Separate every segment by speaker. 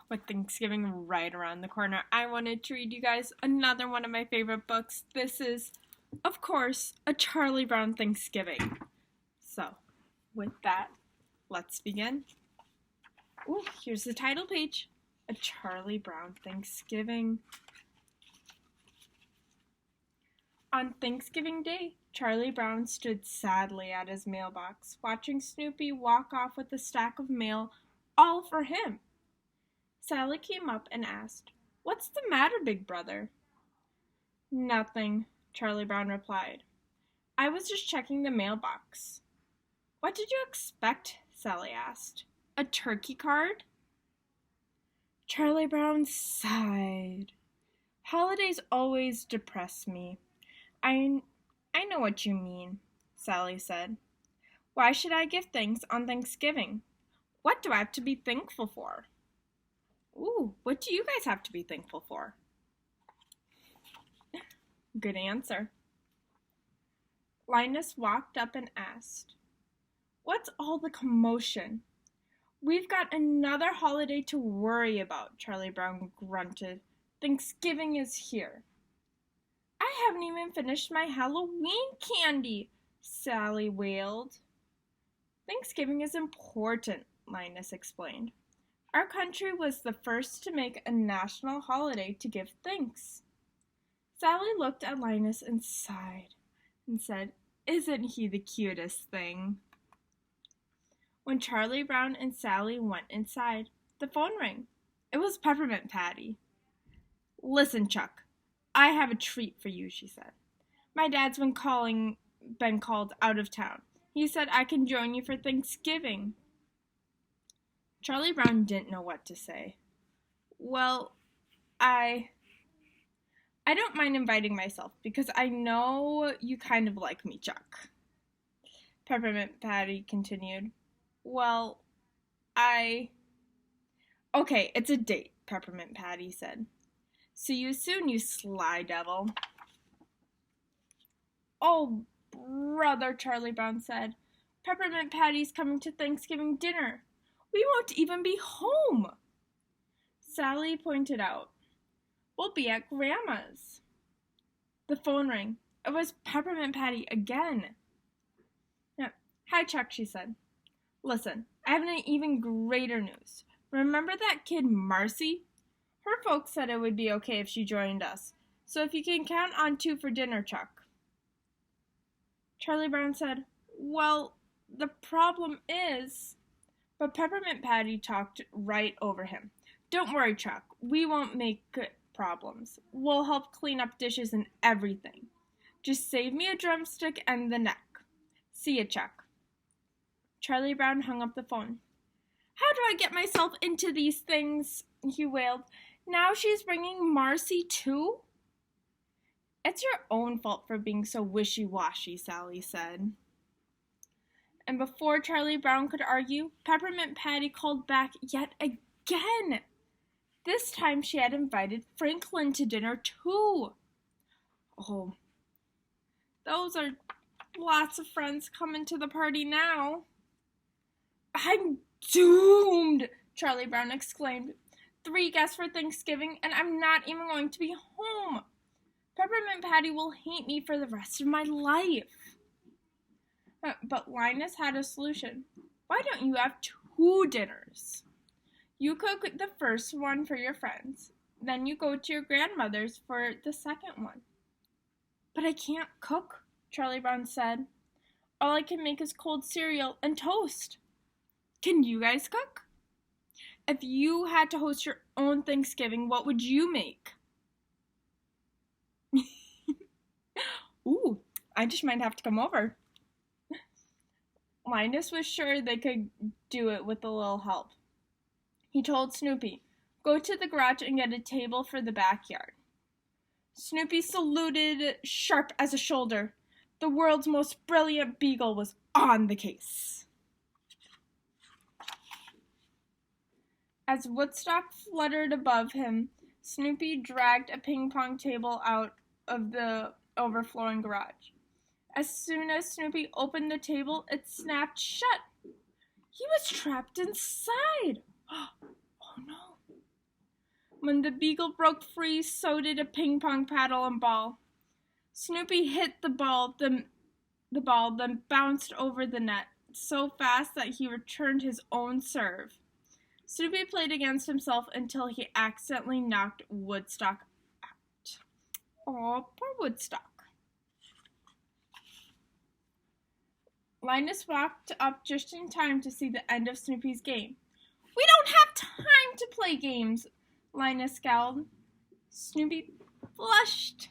Speaker 1: With Thanksgiving right around the corner, I wanted to read you guys another one of my favorite books. This is, of course, A Charlie Brown Thanksgiving. So, with that, let's begin. Ooh, here's the title page. A Charlie Brown Thanksgiving. On Thanksgiving Day, Charlie Brown stood sadly at his mailbox, watching Snoopy walk off with a stack of mail all for him. Sally came up and asked, "What's the matter, big brother?" "Nothing," Charlie Brown replied. "I was just checking the mailbox." "What did you expect?" Sally asked. "A turkey card?" Charlie Brown sighed. "Holidays always depress me." I know what you mean," Sally said. "Why should I give thanks on Thanksgiving? What do I have to be thankful for?" Ooh, what do you guys have to be thankful for? Good answer. Linus walked up and asked, "What's all the commotion?" "We've got another holiday to worry about," Charlie Brown grunted. "Thanksgiving is here." "I haven't even finished my Halloween candy," Sally wailed. "Thanksgiving is important," Linus explained. "Our country was the first to make a national holiday to give thanks." Sally looked at Linus and sighed and said, "Isn't he the cutest thing?" When Charlie Brown and Sally went inside, the phone rang. It was Peppermint Patty. "Listen, Chuck, I have a treat for you," she said. "My dad's been called out of town. He said I can join you for Thanksgiving." Charlie Brown didn't know what to say. "Well, I don't mind inviting myself because I know you kind of like me, Chuck." Peppermint Patty continued. "Well, Okay, it's a date," Peppermint Patty said. "See you soon, you sly devil." "Oh, brother," Charlie Brown said. "Peppermint Patty's coming to Thanksgiving dinner. We won't even be home." Sally pointed out, "We'll be at Grandma's." The phone rang. It was Peppermint Patty again. "Hi, Chuck," she said. "Listen, I have an even greater news. Remember that kid Marcy? Her folks said it would be okay if she joined us. So if you can count on 2 for dinner, Chuck." Charlie Brown said, "Well, the problem is..." But Peppermint Patty talked right over him. "Don't worry, Chuck. We won't make problems. We'll help clean up dishes and everything. Just save me a drumstick and the neck. See ya, Chuck." Charlie Brown hung up the phone. "How do I get myself into these things?" he wailed. "Now she's bringing Marcy too?" "It's your own fault for being so wishy-washy," Sally said. And before Charlie Brown could argue, Peppermint Patty called back yet again. This time she had invited Franklin to dinner too. Oh, those are lots of friends coming to the party now. "I'm doomed!" Charlie Brown exclaimed. 3 guests for Thanksgiving, and I'm not even going to be home. Peppermint Patty will hate me for the rest of my life. But Linus had a solution. "Why don't you have 2 dinners? You cook the first one for your friends, then you go to your grandmother's for the second one." "But I can't cook," Charlie Brown said. "All I can make is cold cereal and toast." "Can you guys cook? If you had to host your own Thanksgiving, what would you make?" Ooh, I just might have to come over. Linus was sure they could do it with a little help. He told Snoopy, "Go to the garage and get a table for the backyard." Snoopy saluted sharp as a shoulder. The world's most brilliant beagle was on the case. As Woodstock fluttered above him, Snoopy dragged a ping-pong table out of the overflowing garage. As soon as Snoopy opened the table, it snapped shut. He was trapped inside. Oh no. When the beagle broke free, so did a ping-pong paddle and ball. Snoopy hit the ball, then bounced over the net so fast that he returned his own serve. Snoopy played against himself until he accidentally knocked Woodstock out. Oh, poor Woodstock. Linus walked up just in time to see the end of Snoopy's game. "We don't have time to play games," Linus scowled. Snoopy blushed.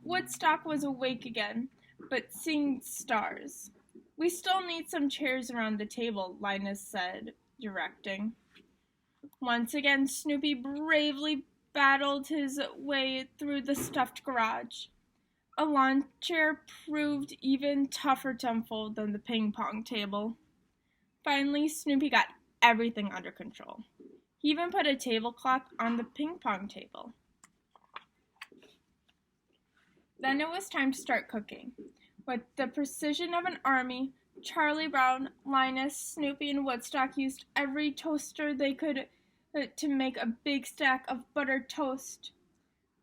Speaker 1: Woodstock was awake again, but seeing stars. "We still need some chairs around the table," Linus said, directing. Once again, Snoopy bravely battled his way through the stuffed garage. A lawn chair proved even tougher to unfold than the ping-pong table. Finally, Snoopy got everything under control. He even put a tablecloth on the ping-pong table. Then it was time to start cooking. With the precision of an army, Charlie Brown, Linus, Snoopy, and Woodstock used every toaster they could to make a big stack of buttered toast.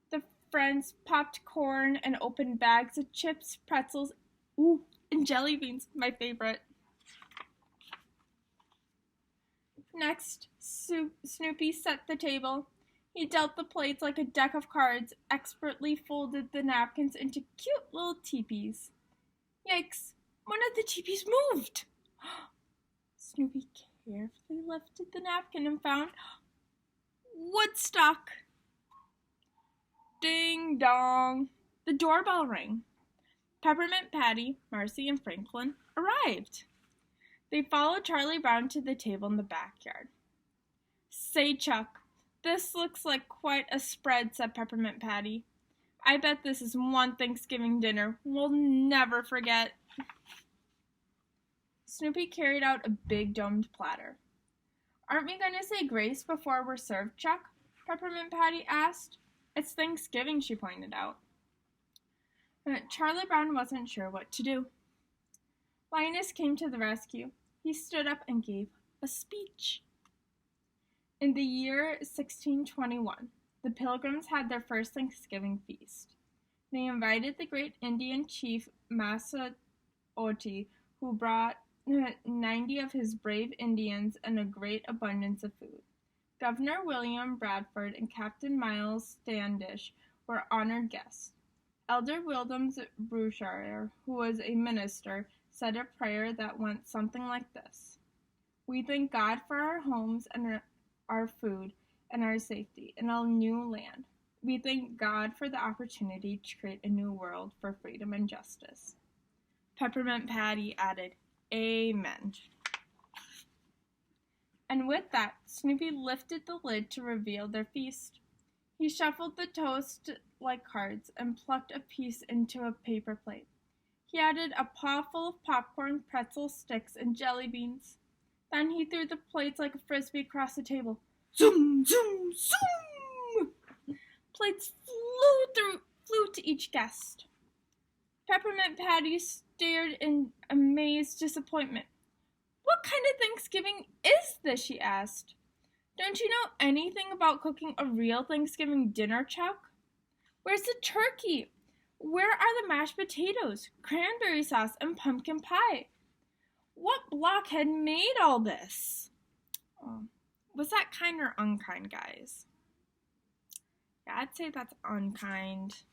Speaker 1: The friends popped corn and opened bags of chips, pretzels, and jelly beans, my favorite. Next, Snoopy set the table. He dealt the plates like a deck of cards, expertly folded the napkins into cute little teepees. Yikes! One of the teepees moved! Snoopy carefully lifted the napkin and found Woodstock. Ding dong! The doorbell rang. Peppermint Patty, Marcy, and Franklin arrived. They followed Charlie Brown to the table in the backyard. "Say, Chuck, this looks like quite a spread," said Peppermint Patty. "I bet this is one Thanksgiving dinner we'll never forget." Snoopy carried out a big domed platter. "Aren't we going to say grace before we're served, Chuck?" Peppermint Patty asked. "It's Thanksgiving," she pointed out. Charlie Brown wasn't sure what to do. Linus came to the rescue. He stood up and gave a speech. In the year 1621, the Pilgrims had their first Thanksgiving feast. They invited the great Indian chief Massaote, who brought 90 of his brave Indians and a great abundance of food. Governor William Bradford and Captain Miles Standish were honored guests. Elder Williams Brewshire, who was a minister, said a prayer that went something like this: "We thank God for our homes and our food and our safety in a new land. We thank God for the opportunity to create a new world for freedom and justice." Peppermint Patty added, "Amen." And with that, Snoopy lifted the lid to reveal their feast. He shuffled the toast like cards and plucked a piece into a paper plate. He added a paw full of popcorn, pretzel sticks, and jelly beans. Then he threw the plates like a frisbee across the table. Zoom, zoom, zoom! Plates flew to each guest. Peppermint Patty stared in amazed disappointment. "What kind of Thanksgiving is this?" she asked. "Don't you know anything about cooking a real Thanksgiving dinner, Chuck? Where's the turkey? Where are the mashed potatoes, cranberry sauce, and pumpkin pie? What blockhead made all this?" Was that kind or unkind, guys? Yeah, I'd say that's unkind.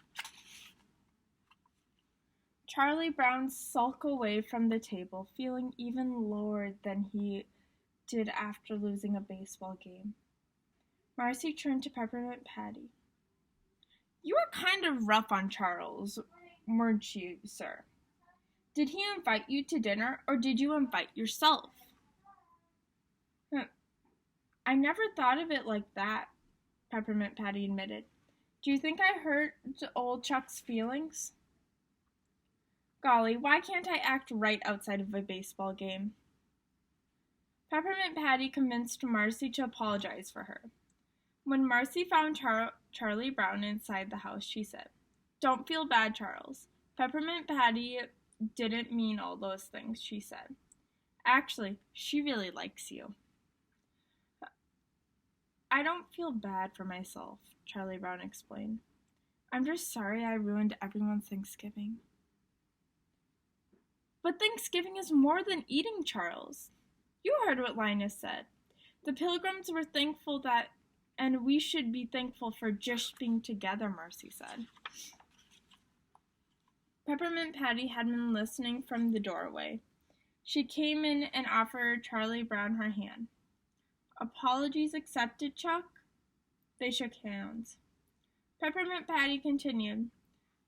Speaker 1: Charlie Brown sulked away from the table, feeling even lower than he did after losing a baseball game. Marcy turned to Peppermint Patty. "You were kind of rough on Charles, weren't you, sir? Did he invite you to dinner, or did you invite yourself?" "I never thought of it like that," Peppermint Patty admitted. "Do you think I hurt old Chuck's feelings?" "Golly, why can't I act right outside of a baseball game?" Peppermint Patty convinced Marcy to apologize for her. When Marcy found Charlie Brown inside the house, she said, "Don't feel bad, Charles. Peppermint Patty didn't mean all those things," she said. "Actually, she really likes you." I don't feel bad for myself, Charlie Brown explained. I'm just sorry I ruined everyone's Thanksgiving. But Thanksgiving is more than eating, Charles. You heard what Linus said. The Pilgrims were thankful that, and we should be thankful for just being together, Marcy said. Peppermint Patty had been listening from the doorway. She came in and offered Charlie Brown her hand. Apologies accepted, Chuck? They shook hands. Peppermint Patty continued,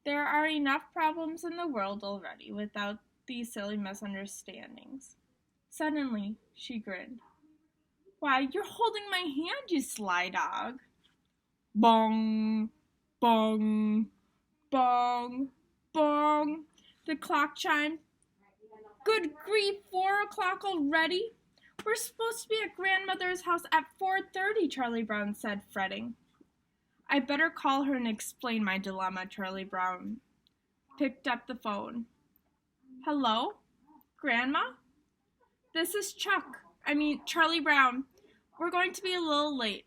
Speaker 1: There are enough problems in the world already without these silly misunderstandings. Suddenly, she grinned. Why, you're holding my hand, you sly dog. Bong, bong, bong, bong. The clock chimed. Good grief, 4 o'clock already? We're supposed to be at Grandmother's house at 4:30, Charlie Brown said, fretting. I better call her and explain my dilemma, Charlie Brown picked up the phone. Hello? Grandma? This is Charlie Brown. We're going to be a little late.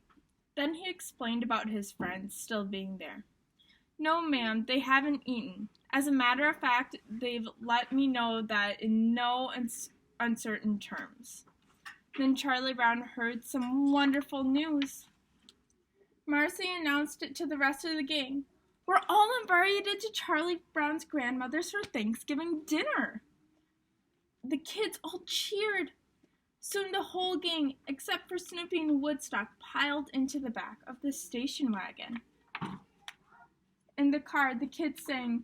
Speaker 1: Then he explained about his friends still being there. No, ma'am, they haven't eaten. As a matter of fact, they've let me know that in no uncertain terms. Then Charlie Brown heard some wonderful news. Marcy announced it to the rest of the gang. We're all invited to Charlie Brown's grandmother's for Thanksgiving dinner. The kids all cheered. Soon the whole gang, except for Snoopy and Woodstock, piled into the back of the station wagon. In the car, the kids sang,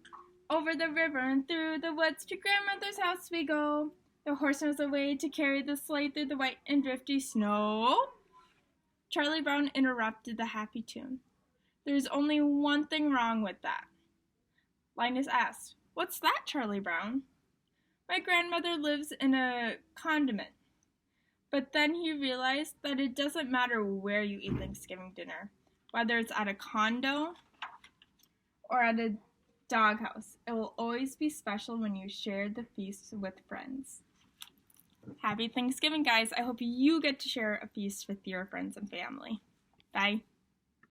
Speaker 1: Over the river and through the woods to Grandmother's house we go. The horse knows the way to carry the sleigh through the white and drifty snow. Charlie Brown interrupted the happy tune. There's only one thing wrong with that. Linus asked, What's that, Charlie Brown? My grandmother lives in a convent. But then he realized that it doesn't matter where you eat Thanksgiving dinner, whether it's at a condo or at a doghouse. It will always be special when you share the feast with friends. Happy Thanksgiving, guys. I hope you get to share a feast with your friends and family. Bye.